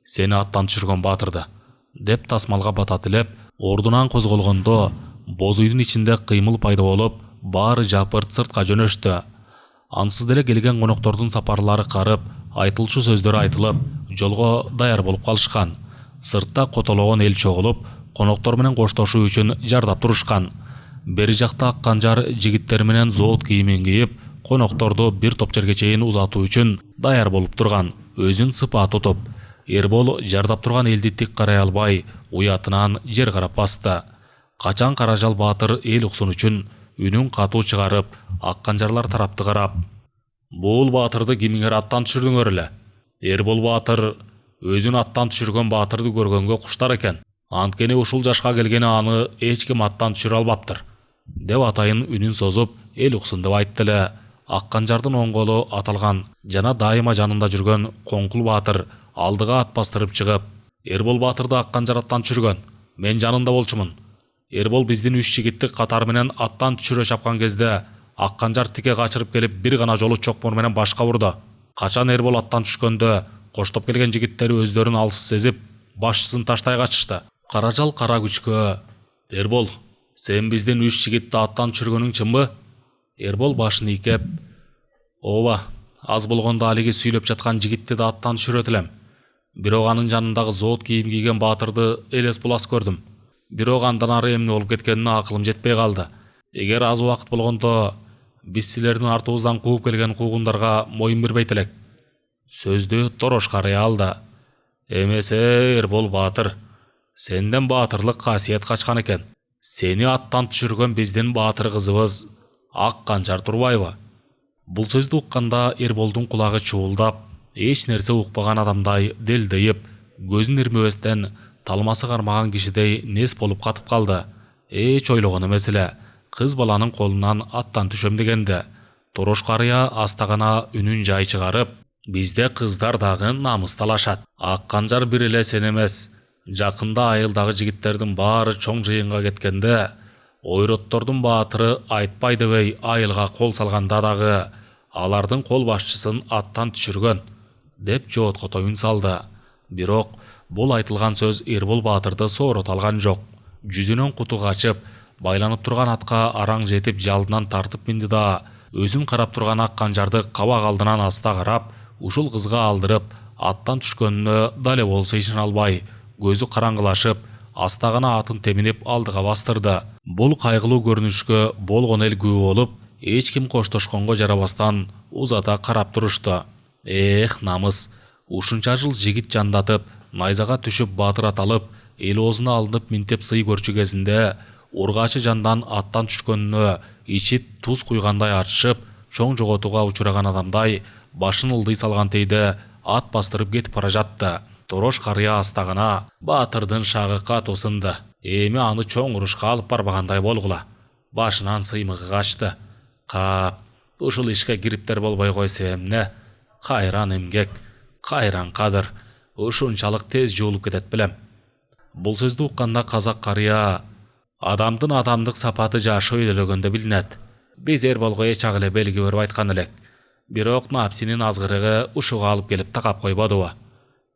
сени аттан түшүргөн Баатырды, деп тасмалга бата тилеп, ордунан козголгондо боз үйдүн ичинде кыймыл пайда болуп, баары жапырт сыртка жөнөштү. Ансыз деле келген коноктордун сапарлары карып, айтылчу сөздөр айтылып, жолго даяр болуп калышкан. Сыртта котологон эл чогулуп, коноктор менен коштошуу үчүн жардап турушкан. Бери жакта ак канжар жигиттер менен зоот кийимин кийип, конокторду бир топ жерге чейин узатуу үчүн даяр болуп турган, өзүн сыпаа тутуп. Эрбол жардап турган элди тик карай албай, уятынан жер карап басты. Качан Каражал Баатыр эл уксун үчүн үнүн катуу чыгарып, ак канжарлар тарапты карап: бул Баатырды кимиңер аттан түшүрдүңөр эле? Эрбол Баатыр өзүн аттан түшүргөн Баатырды көргөнгө куштар экен. Анткени ушул жашка келгени аны эч ким аттан түшүрө албаптыр, деп атайын үнүн созуп, эл уксун деп айтты эле. Ак канжардын оң колу аталган жана дайыма жанында жүргөн Коңкул Баатыр алдыга ат бастырып чыгып: Эрбол Баатырды ак канжар аттан түшүргөн, мен жанында болчумун. Эрбол биздин 3 жигитти катар менен аттан түшүрө чапкан кезде ак канжар тике качырып келип бир гана жолу чокмор менен башка урду. Качан Эрбол аттан түшкөндө коштоп келген жигиттери өздөрүн алсыз сезип, башчысын таштай качышты. Каражал кара күчкө: Эрбол, сен биздин 3 жигитти аттан түшүргөнүң чынбы? Эрбол башын ийкеп: ооба, аз болгондо алиги сүйлөп жаткан жигитти да аттан түшүрөт элем. Бирок анын жанындагы зоот кийим кийген Баатырды элес булас көрдүм. Бирок андан ары эмне болуп кеткенине акылым жетпей калды. Эгер аз убакыт болгондо биз силердин артыбыздан кууп келген куугундарга моюн бербейт элек. Сөздү Торош карый алды. Эмесе Эрбол Баатыр, сенден баатырлык касиет качкан экен. Сени аттан түшүргөн биздин Баатыр кызыбыз Ак Канжар турбайбы? Бул сөздү укканда Эрболдун кулагы чуулдап, эч нерсе укпаган адамдай делдейип, көзүн ирмебестен талмасы кармаган кишидей нес болуп катып калды. Эч ойлогон эмес эле, кыз баланын колунан аттан түшөм дегенде. Торош карыя астагана үнүн жай чыгарып: бизде кыздар дагы намыс талашат. Ак Канжар бир эле сен эмес, жакында айылдагы жигиттердин баары чоң жыйынга кеткенде, ойроттордун Баатыры айтпай дебей айылга кол салганда дагы алардын кол башчысын аттан түшүргөн, деп жоотко тоюн салды. Бирок бул айтылган сөз Эрбол Баатырды соорото алган жок. Жүзүнөн куту качып, байланып турган атка араң жетип жалдынан тартып минди да, өзүн карап турган Ак Канжарды кабак алдынан аста карап, ушул кызга алдырып, аттан түшкөнүнө дале болсо ишене албай, көзү караңгылашып, астагана атын теминип алдыга бастырды. Бул кайгылуу көрүнүшкө болгон эл күбө болуп, эч ким коштошконго жарабастан узата карап турушту. Эх, намыс! Ушунча жыл жигит жандатып, найзага түшүп Баатыр аталып, эл оозуна алынып минтеп сый көрчү кезинде ургачы жандан аттан түшкөнүнө ичи туз куйгандай ачышып, чоң жоготууга учураган адамдай башын ылдый салган тейде ат бастырып кетип бара жатты. Торош карыя астагана Баатырдын шагы катуу сынды. Эми аны чоң урушка алып барбагандай болгула. Башынан сыймыгы качты. Кап, ушул ишке кириптер болбой койсо эмне? Кайран эмгек, кайран кадыр. ушунчалык тез жуулуп кетет белем. Бул сөздү укканда казак карыя адамдын адамдык сапаты жашы өйдөлөгөндө билинет. Биз Эрболго эч ак эле белги берип айткан элек. Бирок напсинин азгырыгы ушуга алып келип такап койбодубу.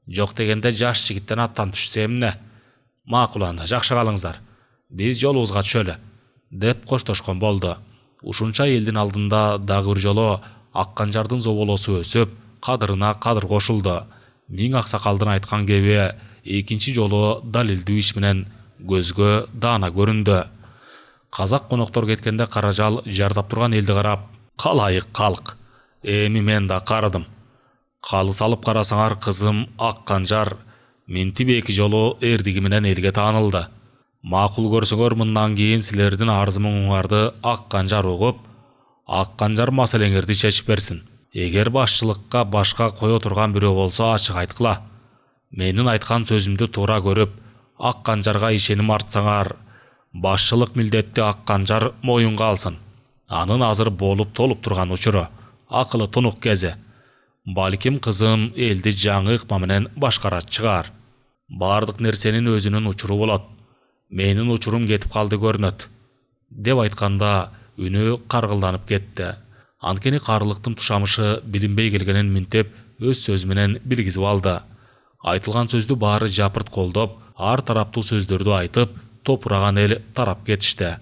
Жок дегенде жаш жигиттен аттан түшсө эмне? Макул анда, жакшы калыңыздар. Биз жолубузга түшөлү, деп коштошкон болду. Ушунча элдин алдында дагы бир жолу Акканжардын зоболосу өсүп, кадырына кадыр кошулду. Миң аксакалдын айткан кеби экинчи жолу далилдүү иш менен көзгө даана көрүндү. Казак коноктор кеткенде Каражал жардап турган элди карап, калайык калк. Эми мен да карадым. Калыс алып карасаңар, кызым Акканжар минтип эки жолу эрдиги менен элге таанылды. Макул көрсөңөр, мындан кийин силердин арыз муңуңарды Акканжар угуп, Акканжар маселеңерди чечип берсин. Эгер башчылыкка башка кое турган бирөө болсо ачык айткыла. Менин айткан сөзүмдү туура көрүп, Акканжарга ишеним артсаңар, башчылык милдетти Акканжар моюнга алсын. Анын азыр болуп толуп турган учуру, акылы тунук кези. Балким кызым элди жаңы ыкма менен башкарат чыгар. Бардык нерсенин өзүнүн учуру болот. Менин учурум кетип калды көрүнөт, деп айтканда үнү каргылданып кетти. Анткени карылыктын тушамышы билинбей келгенин минтеп өз сөзү менен билгизип алды. Айтылган сөздү баары жапырт колдоп, ар тараптуу сөздөрдү айтып, топураган эл тарап кетишти.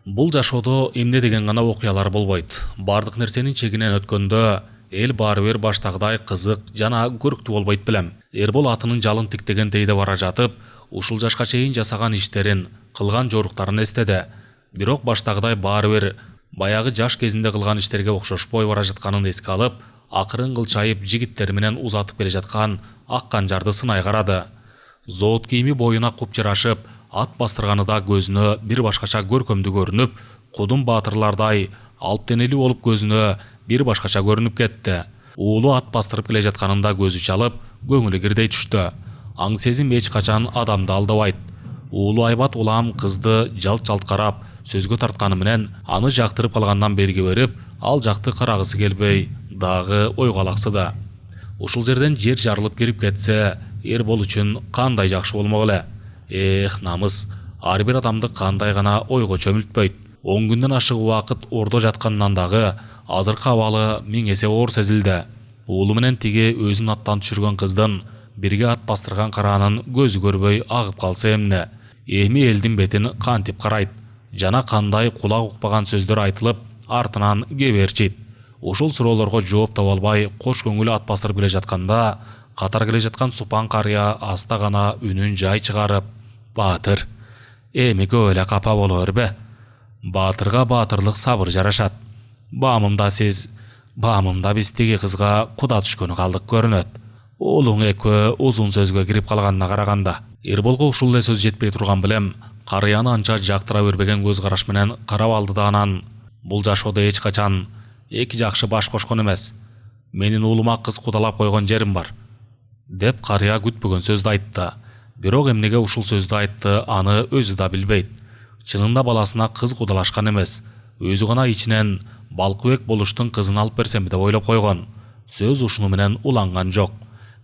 Бул жашоодо эмне деген гана окуялар болбойт. Бардык нерсенин чегинен өткөндө эл баары бир баштагыдай кызык жана көрктүү болбойт белем. Эрбол атынын жалын тиктеген тейде бара жатып, ушул жашка чейин жасаган иштерин, кылган жоруктарын эстеди. Бирок баштагыдай баары бир баягы жаш кезинде кылган иштерге окшошпой бара жатканын эске алып, акырын кылчайып жигиттер менен узатып келе жаткан Акканжарды сынай карады. Зоот кийими боюна куп жарашып, ат бастырганы да көзүнө бир башкача көркөмдүү көрүнүп, кудум баатырлардай алып денелүү болуп көзүнө бир башкача көрүнүп кетти. Уулу ат бастырып келе жатканында көзү чалып, көңүлү кирдей түштү. Аң сезим эч качан адамды алдабайт. Уулу Айбат улам кызды жалт-жалт карап, сөзгө тартканы менен аны жактырып калгандан белги берип, ал жакты карагысы келбей, дагы ойгалаксыды. Ушул жерден жер жарылып кирип кетсе, Эрбол үчүн кандай жакшы болмок эле. Намыс, ар бир адамды кандай гана ойго чөмүлтпөйт. 10 күндөн ашык убакыт ордо жатканынан дагы азыркы абалы 1000 эсе оор сезилди. Уулу менен тиги өзүн аттан түшүргөн кыздын бирге ат бастырган караанын көзү көрбөй агып калса эмне? Эми элдин бетин кантип карайт? Жана кандай кулак укпаган сөздөр айтылып, артынан кеберчит. Ушул суроолорго жооп таба албай, кош көңүл ат бастырып келе жатканда, катар келе жаткан Супан карыя аста гана үнүн жай чыгарып, "Баатыр, эми көп эле капа боло бербе. Баатырга баатырлык сабыр жарашат. Баамымда биз тиги кызга куда түшкөнү калдык көрүнөт. Уулуң экөө узун сөзгө кирип калганына караганда." Эрболго ушул эле сөз жетпей турган билем, карыяны анча жактыра бербеген көз караш менен карап алды да анан, "Бул жашоодо эч качан эки жакшы баш кошкон эмес. Менин уулума кыз кудалап койгон жерим бар", деп карыя күтпөгөн сөздү айтты. Бирок эмнеге ушул сөздү айтты, аны өзү да билбейт. Чынында баласына кыз кудалашкан эмес, өзү гана ичинен балкыбек болуштун кызын алып берсем деп ойлоп койгон. Сөз ушуну менен уланган жок.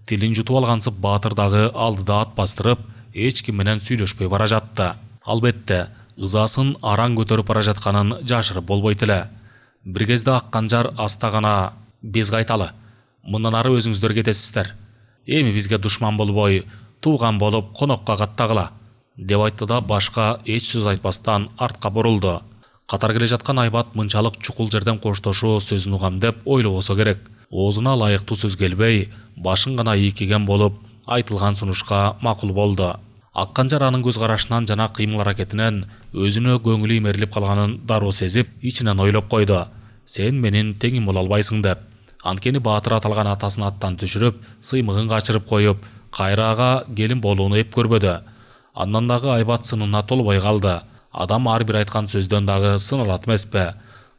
Тилин жутуп алгансып Баатыр дагы алдыда ат бастырып, эч ким менен сүйлөшпөй бара жатты. Албетте, ызасын араң көтөрүп бара жатканын жашырып болбойт эле. Бир кезде Акканжар аста гана, "Биз кайталы. Мындан ары өзүңүздөр кетесиздер. Эми бизге душман болбой, тууган болуп конокко каттагыла", деп айтты да башка эч сөз айтпастан артка бурулду. Катар келе жаткан Айбат мынчалык чукул жерден коштошуу сөзүн угам деп ойлобосо керек. Оозуна ылайыктуу сөз келбей, башын гана ийкиген болуп, айтылган сунушка макул болду. Акканжар анын көз карашынан жана кыймыл аракетинен өзүнө көңүлү имерилип калганын дароо сезип, ичинен ойлоп койду. "Сен менин теңим боло албайсың" деп. Анткени Баатыр аталган атасын аттан түшүрүп, сыймыгын качырып коюп, кайраага келин болууну эп көрбөдү. Андан дагы Айбат сынына толбой калды. Адам ар бир айткан сөздөн дагы сыналат эмеспи?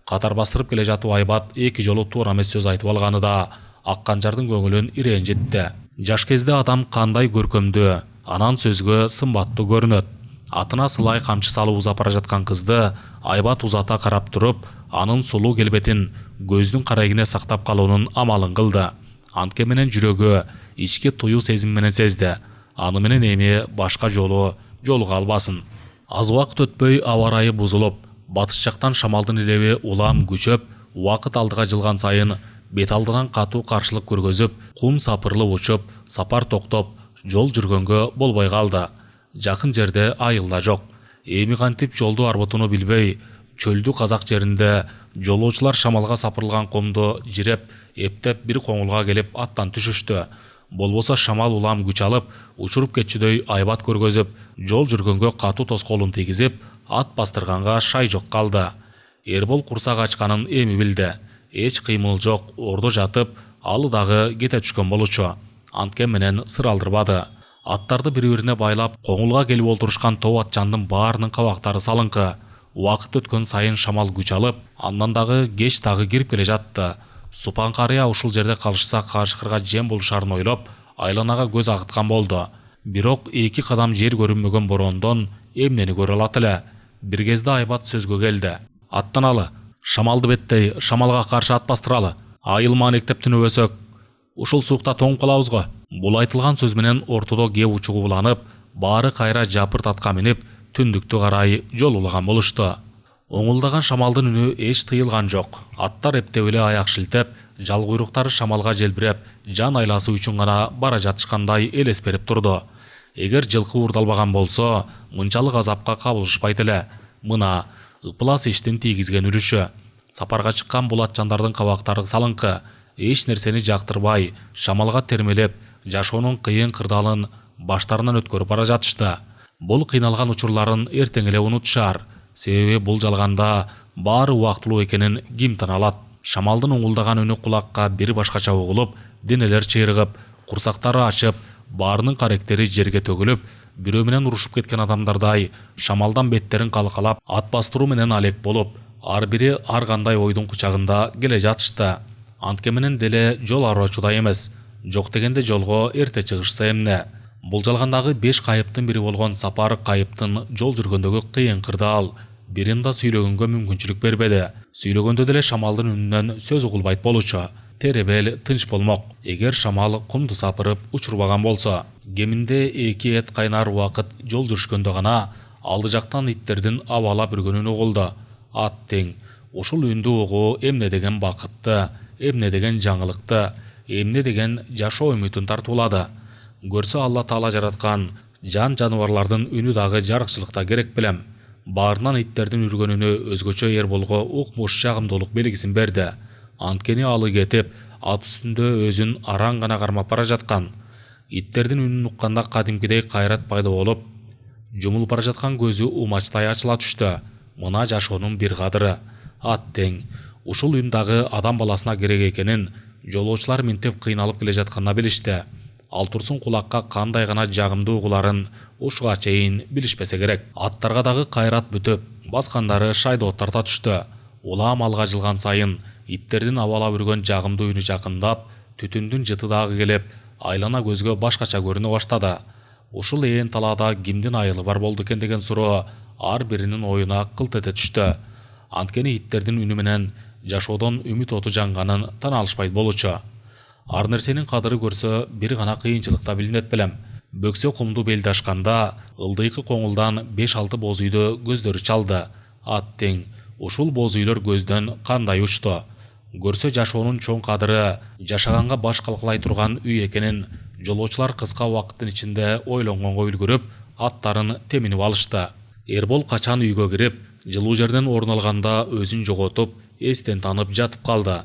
Катар бастырып келе жатып Айбат эки жолу туура эмес сөз айтып алганы да Акканжардын көңүлүн иренжитти. Жаш кезде адам кандай көркөмдүү, анан сөзгө сымбаттуу көрүнөт. Атына сылай камчы салып узап бара жаткан кызды Айбат узата карап туруп, анын сулуу келбетин көздүн карайгине сактап калуунун амалын кылды. Антке менен жүрөгү ички туюу сезим менен сезди. Аны менен эми башка жолуга албасын. Аз убакыт өтпөй аба ырайы бузулуп, батыш жактан шамалдын илеби улам күчөп, убакыт алдыга жылган сайын бет алдынан катуу каршылык көргөзүп, кум сапырылып учуп, сапар токтоп, жол жүргөнгө болбой калды. Жакын жерде айыл да жок. Эми кантип жолду арбытууну билбей, чөлдүү казак жеринде жолоочулар шамалга сапырылган комду жиреп, эптеп бир коңулга келип аттан түшүштү. Болбосо шамал улам күч алып, учуруп кетчүдөй айбат көргөзүп, жол жүргөнгө катуу тоскоолун тийгизип, ат бастырганга шай жок калды. Эрбол курсак ачканын эми билди. Эч кыймыл жок, ордо жатып, алы дагы кете түшкөн болчу. Анткен менен сыр алдырбады. Аттарды бири-бирине байлап, коңулга келип олтурушкан топ атчандын баарынын кабактары салыңкы. Убакыт өткөн сайын шамал күч алып, андан дагы кеч дагы кирип келе жатты. Супан карыя ушул жерде калышса кашкырга жем болушарын ойлоп, айланага көз агыткан болду. Бирок 2 кадам жер көрүнмөгөн борондон эмнени көрө алат эле? Бир кезде айбат сөзгө келди. Аттаналы, шамалды беттей, шамалга каршы ат бастыралы. Айыл маанектеп түнөбөсөк, ушул суукта тоңуп калабыз го. Бул айтылган сөз менен ортодо кээ учугу уланып, баары кайра жапырт атка минип, түндүктү карай жол улаган болушту. Оңулдаган шамалдын үнү эч тыйылган жок. Аттар эптеп эле аяк шилтеп, жал куйруктары шамалга желбиреп, жан айласы үчүн гана бара жатышкандай элес берип турду. Эгер жылкы уурдалбаган болсо, мынчалык азапка кабылышпайт эле. Мына ыплас иштин тийгизген үрүшү. Сапарга чыккан бул атчандардын кабактары салыңкы, эч нерсени жактырбай, шамалга термелеп, жашоонун кыйын кырдаалын баштарынан өткөрүп бара жатышты. Бул кыйналган учурларын эртең эле унутушар. Себеби бул жалганда баары убактылуу экенин ким тана алат? Шамалдын оңулдаган үнү кулакка бир башкача угулуп, денелер чыйрыгып, курсактары ачып, баарынын каректери жерге төгүлүп, бирөө менен урушуп кеткен адамдардай шамалдан беттерин калкалап, ат бастыруу менен алек болуп, ар бири ар кандай ойдун кучагында келе жатышты. Антке менен деле жол ароочудай эмес. Жок дегенде жолго эрте чыгышса эмне? Бул жалгандагы 5 кайыптын бири болгон Сапар кайыптын жол жүргөндөгү кыйын кырдаал бирин да сүйлөгөнгө мүмкүнчүлүк бербеди. Сүйлөгөндө деле шамалдын үнүнөн сөз угулбайт болчу. Теребел тынч болмок. Эгер шамал кумду сапырып учурбаган болсо, кеминде 2 эт кайнар убакыт жол жүрүшкөндө гана алды жактан иттердин абалап үргөнүн угулду. Ат тең. Ушул үндү угуу эмне деген бакытты, эмне деген жаңылыкты, эмне деген жашоо үмүтүн тартуулады. Көрсө Алла Таала жараткан жан жаныбарлардын үнү дагы жарыкчылыкта керек белем. Баарынан иттердин үргөнүнө өзгөчө Эрболго укмуш жагымдуулук белгисин берди. Анткени алы кетип, ат үстүндө өзүн араң гана кармап бара жаткан. Иттердин үнүн укканда кадимкидей кайрат пайда болуп, жумулуп бара жаткан көзү умачтай ачыла түштү. Мына жашоонун бир кадыры. Ат тең. Ушул үн дагы адам баласына керек экенин жолоочулар минтеп кыйналып келе жатканына билишти. Ал турсун кулакка кандай гана жагымдуу угуларын ушуга чейин билишпесе керек. Аттарга дагы кайрат бүтүп, баскандары шайды тарта түштү. Улам алга жылган сайын иттердин абалап үргөн жагымдуу үнү жакындап, түтүндүн жыты дагы келип, айлана көзгө башкача көрүнө баштады. Ушул ээн талаада кимдин айылы бар болду экен деген суроо ар биринин оюна кылт эте түштү. Анткени иттердин үнү менен жашоодон үмүт оту жанганын тана алышпайт болчу. Ар нерсенин кадыры көрсө бир гана кыйынчылыкта билинет белем. Бөксө кумду белди ашканда ылдыйкы коңулдан 5-6 боз үйдө көздөрү чалды. Ат тең. Ушул боз үйлөр көздөн кандай учту. Көрсө жашоонун чоң кадыры, жашаганга баш калкалай турган үй экенин жолоочулар кыска убакыттын ичинде ойлонгонго үлгүрүп, аттарын теминип алышты. Эрбол качан үйгө кирип, жылуу жерден орун алганда өзүн жоготуп, эстен танып жатып калды.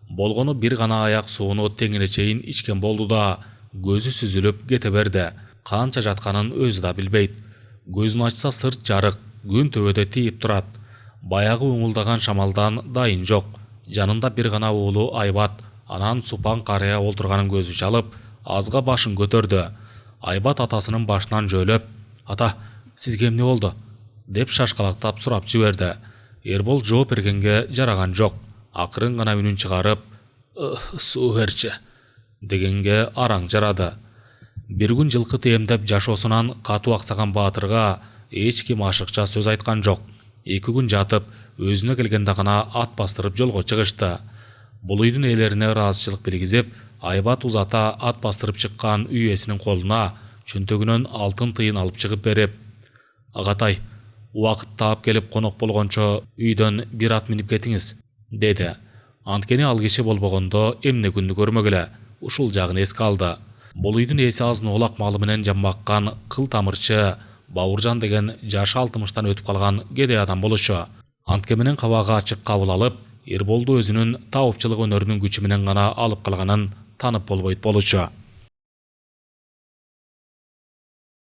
Болгону бир гана аяк сууну теңине чейин ичкен болду да, көзү сүзүлүп кете берди. Канча жатканын өзү да билбейт. Көзүн ачса сырт жарык, күн төбөдө тийип турат. Баягы оңулдаган шамалдан дайын жок. Жанында бир гана уулу Айбат, анан Супан карыя олтурганын көзү чалып, азга башын көтөрдү. Айбат атасынын башынан жөөлөп, "Ата, сизге эмне болду?" деп шашкалактап сурап жиберди. Эрбол жооп бергенге жараган жок. Акырын гана үнүн чыгарып, "Суу берчи" дегенге араң жарады. Бир күн жылкы теемдеп жашоосунан катуу аксаган баатырга эч ким ашыкча сөз айткан жок. 2 күн жатып, өзүнө келгенде гана ат бастырып жолго чыгышты. Бул үйдүн ээлерине ыраазычылык билгизип, Айбат узата ат бастырып чыккан үй ээсинин колуна чөнтөгүнөн алтын тыйын алып чыгып берип: «Агатай, убакыт таап келип конок болгончо үйдөн бир ат минип кетиңиз», деди. Анткени ал киши болбогондо эмне күндү көрмөгүлө ушул жагын эске алды. Бул үйдүн ээси азын оолак малы менен жамбаккан кыл тамырчы Бауыржан деген жашы 60-тан өтүп калган кедей адам болчу. Антке менен кабагы ачык кабыл алып, Эрболду өзүнүн табыпчылык өнөрүнүн күчү менен гана алып калганын танып болбойт болчу.